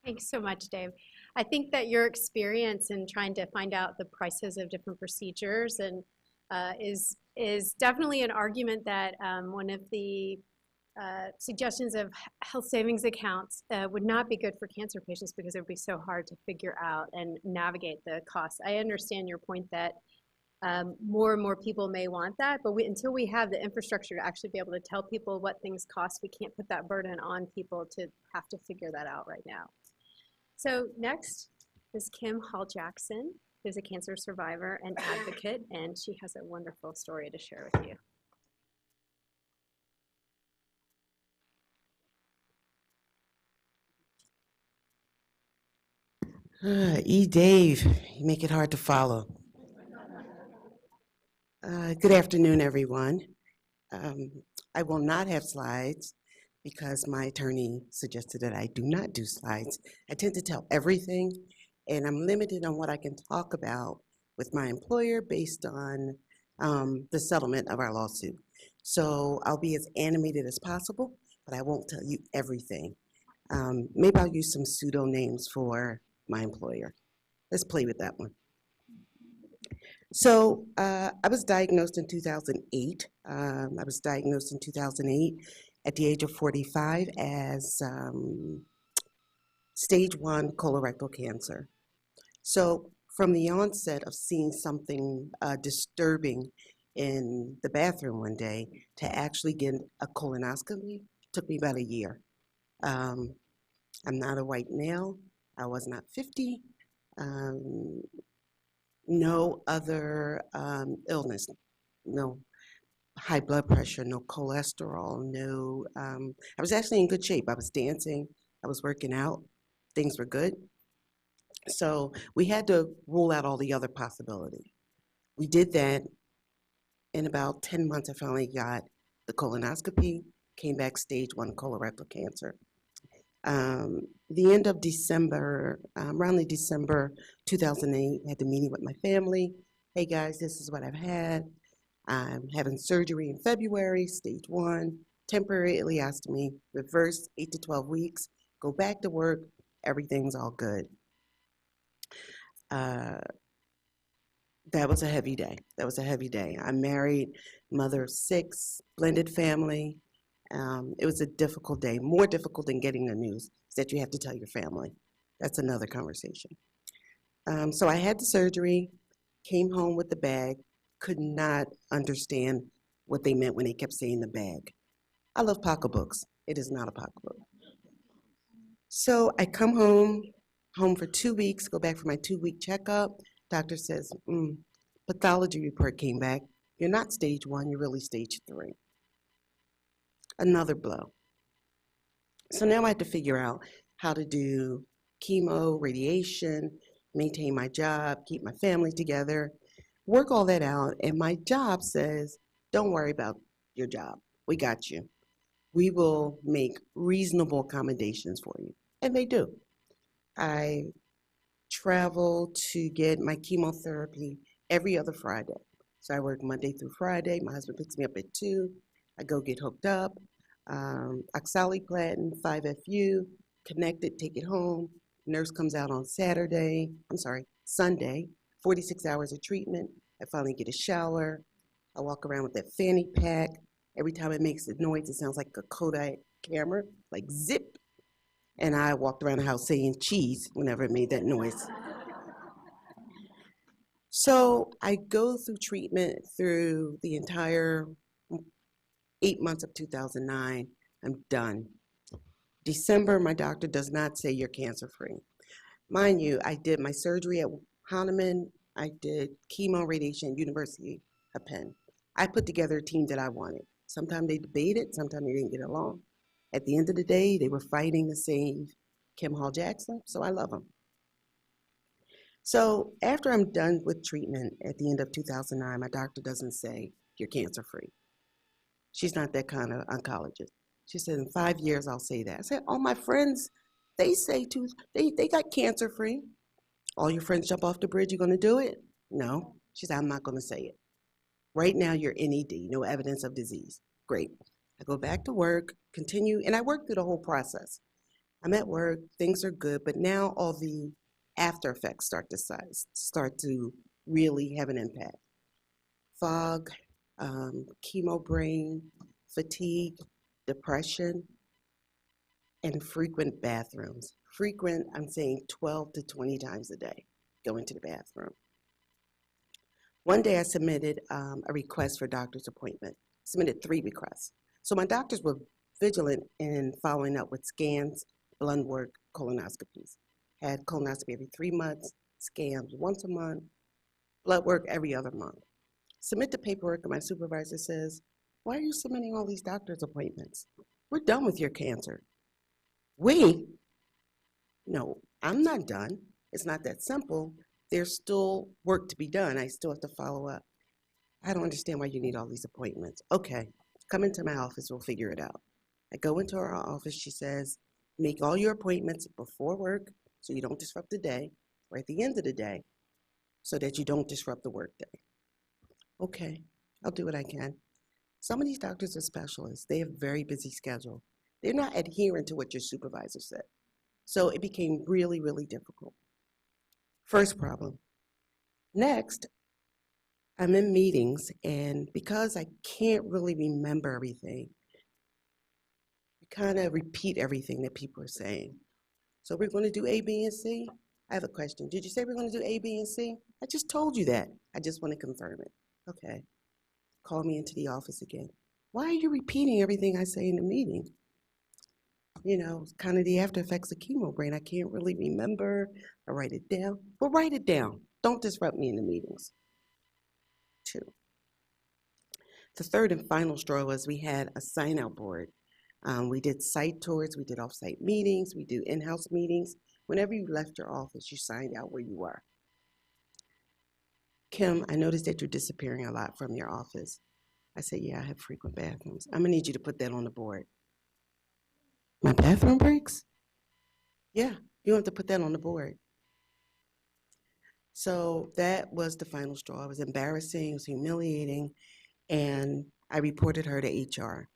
Thanks so much, Dave. I think that your experience in trying to find out the prices of different procedures and is definitely an argument that one of the suggestions of health savings accounts would not be good for cancer patients because it would be so hard to figure out and navigate the costs. I understand your point that more and more people may want that, but until we have the infrastructure to actually be able to tell people what things cost, we can't put that burden on people to have to figure that out right now. So next is Kim Hall Jackson, who's a cancer survivor and advocate, and she has a wonderful story to share with you. Dave, you make it hard to follow. Good afternoon, everyone. Um, I will not have slides because my attorney suggested that I do not do slides. I tend to tell everything, and I'm limited on what I can talk about with my employer based on the settlement of our lawsuit. So I'll be as animated as possible, but I won't tell you everything. Maybe I'll use some pseudo names for my employer. Let's play with that one. So I was diagnosed in 2008. I was diagnosed in 2008 at the age of 45 as stage 1 colorectal cancer. So from the onset of seeing something disturbing in the bathroom one day to actually get a colonoscopy took me about a year. I'm not a white male. I was not 50. No other illness, no high blood pressure, no cholesterol, no, I was actually in good shape. I was dancing, I was working out, things were good. So we had to rule out all the other possibilities. We did that. In about 10 months, I finally got the colonoscopy, came back stage 1 colorectal cancer. The end of December, around the December 2008, I had the meeting with my family. Hey guys, this is what I've had. I'm having surgery in February, stage 1, temporary ileostomy, reverse 8 to 12 weeks, go back to work, everything's all good. That was a heavy day. That was a heavy day. I'm married, mother of 6, blended family. It was a difficult day, more difficult than getting the news that you have to tell your family. That's another conversation. So I had the surgery, came home with the bag, could not understand what they meant when they kept saying the bag. I love pocketbooks. It is not a pocketbook. So I come home for 2 weeks, go back for my 2-week checkup. Doctor says, pathology report came back. You're not stage 1, you're really stage 3. Another blow. So now I had to figure out how to do chemo, radiation, maintain my job, keep my family together, work all that out. And my job says, don't worry about your job. We got you. We will make reasonable accommodations for you. And they do. I travel to get my chemotherapy every other Friday. So I work Monday through Friday. My husband picks me up at 2. I go get hooked up. Oxaliplatin, 5-FU, connected, take it home. Nurse comes out on Sunday, 46 hours of treatment. I finally get a shower. I walk around with that fanny pack. Every time it makes a noise, it sounds like a Kodak camera, like zip. And I walked around the house saying cheese whenever it made that noise. So I go through treatment through the entire 8 months of 2009. I'm done. December, my doctor does not say you're cancer-free. Mind you, I did my surgery at Hahnemann. I did chemo radiation at University of Penn. I put together a team that I wanted. Sometimes they debated, sometimes they didn't get along. At the end of the day, they were fighting to save Kim Hall Jackson, so I love them. So after I'm done with treatment at the end of 2009, my doctor doesn't say you're cancer-free. She's not that kind of oncologist. She said, in 5 years, I'll say that. I said, all my friends, they say too, they got cancer-free. All your friends jump off the bridge, you're gonna do it? No. She said, I'm not gonna say it. Right now, you're NED, no evidence of disease. Great. I go back to work, continue, and I work through the whole process. I'm at work, things are good, but now all the after effects start to really have an impact. Fog, chemo brain, fatigue, depression, and frequent bathrooms. Frequent, I'm saying 12 to 20 times a day, going to the bathroom. One day I submitted a request for a doctor's appointment, submitted 3 requests. So my doctors were vigilant in following up with scans, blood work, colonoscopies. Had colonoscopy every 3 months, scans once a month, blood work every other month. Submit the paperwork, and my supervisor says, "Why are you submitting all these doctor's appointments? We're done with your cancer." We? No, I'm not done. It's not that simple. There's still work to be done. I still have to follow up. I don't understand why you need all these appointments. Okay, come into my office, we'll figure it out. I go into her office, she says, make all your appointments before work so you don't disrupt the day, or at the end of the day so that you don't disrupt the work day. Okay, I'll do what I can. Some of these doctors are specialists. They have a very busy schedule. They're not adhering to what your supervisor said. So it became really, really difficult. First problem. Next, I'm in meetings, and because I can't really remember everything, I kind of repeat everything that people are saying. So we're going to do A, B, and C? I have a question. Did you say we're going to do A, B, and C? I just told you that. I just want to confirm it. Okay. Call me into the office again. Why are you repeating everything I say in the meeting? You know, kind of the after effects of chemo brain. I can't really remember. I write it down. Well, write it down. Don't disrupt me in the meetings. 2. The third and final straw was we had a sign-out board. We did site tours, we did off-site meetings, we do in-house meetings. Whenever you left your office, you signed out where you were. "Kim, I noticed that you're disappearing a lot from your office." I said, "Yeah, I have frequent bathrooms. I'm gonna need you to put that on the board." "My bathroom breaks?" "Yeah, you have to put that on the board." So that was the final straw. It was embarrassing, it was humiliating, and I reported her to HR.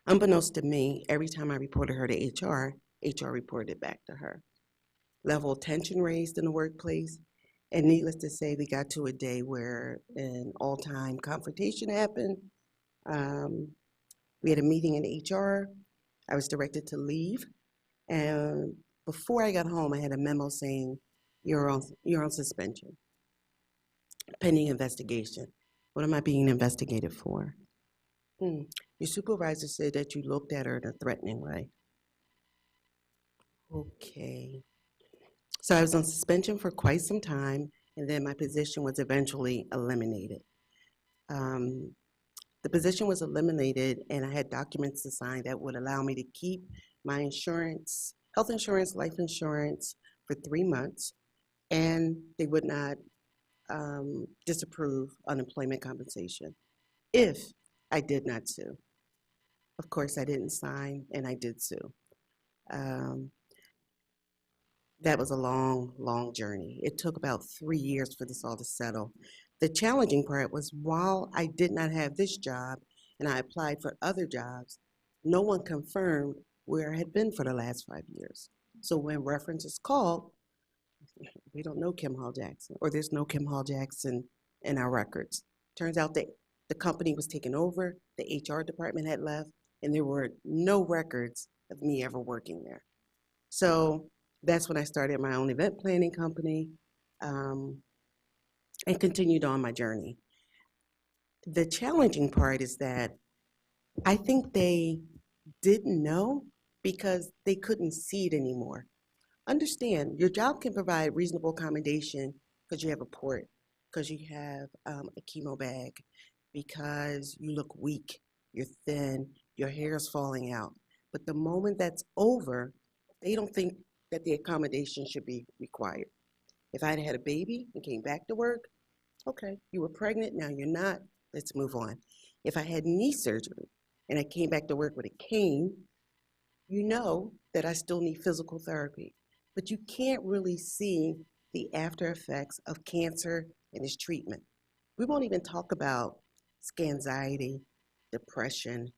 Unbeknownst to me, every time I reported her to HR reported it back to her. Level of tension raised in the workplace, and needless to say, we got to a day where an all-time confrontation happened. We had a meeting in HR. I was directed to leave, and before I got home, I had a memo saying, you're on suspension, pending investigation." What am I being investigated for? Your supervisor said that you looked at her in a threatening way. Okay. So I was on suspension for quite some time, and then my position was eventually eliminated. The position was eliminated, and I had documents to sign that would allow me to keep my insurance, health insurance, life insurance for 3 months, and they would not disapprove unemployment compensation if I did not sue. Of course, I didn't sign, and I did sue. Um, that was a long, long journey. It took about 3 years for this all to settle. The challenging part was while I did not have this job and I applied for other jobs, no one confirmed where I had been for the last 5 years. So when reference is called, we don't know Kim Hall Jackson, or there's no Kim Hall Jackson in our records. Turns out that the company was taken over, the HR department had left, and there were no records of me ever working there. So that's when I started my own event planning company and continued on my journey. The challenging part is that I think they didn't know because they couldn't see it anymore. Understand, your job can provide reasonable accommodation because you have a port, because you have a chemo bag, because you look weak, you're thin, your hair is falling out. But the moment that's over, they don't think that the accommodation should be required. If I'd had a baby and came back to work, okay, you were pregnant, now you're not, let's move on. If I had knee surgery and I came back to work with a cane, you know that I still need physical therapy. But you can't really see the after effects of cancer and its treatment. We won't even talk about anxiety, depression,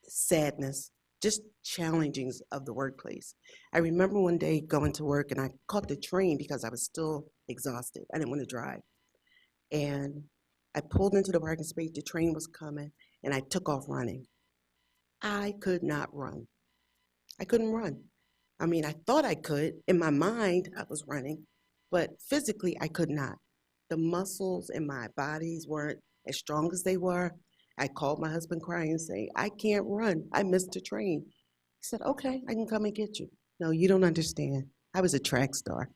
sadness, just challengings of the workplace. I remember one day going to work and I caught the train because I was still exhausted. I didn't want to drive. And I pulled into the parking space, the train was coming, and I took off running. I could not run. I couldn't run. I mean, I thought I could. In my mind, I was running, but physically, I could not. The muscles in my bodies weren't as strong as they were. I called my husband crying and saying, I can't run. I missed the train. He said, okay, I can come and get you. No, you don't understand. I was a track star.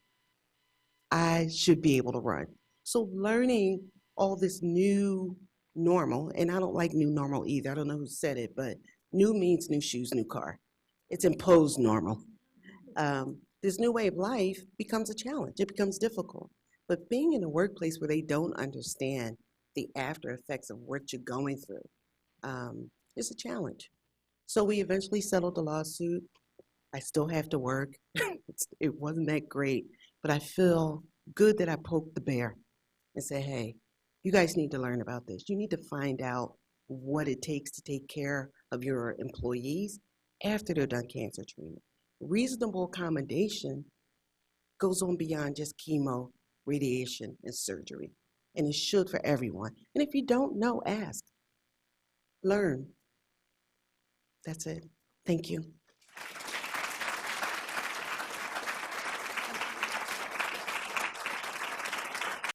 I should be able to run. So learning all this new normal, and I don't like new normal either. I don't know who said it, but new means new shoes, new car. It's imposed normal. This new way of life becomes a challenge. It becomes difficult. But being in a workplace where they don't understand the after effects of what you're going through is a challenge. So we eventually settled the lawsuit. I still have to work. It wasn't that great, but I feel good that I poked the bear and said, hey, you guys need to learn about this. You need to find out what it takes to take care of your employees after they're done cancer treatment. Reasonable accommodation goes on beyond just chemo, radiation, and surgery. And it should for everyone. And if you don't know, ask. Learn. That's it. Thank you.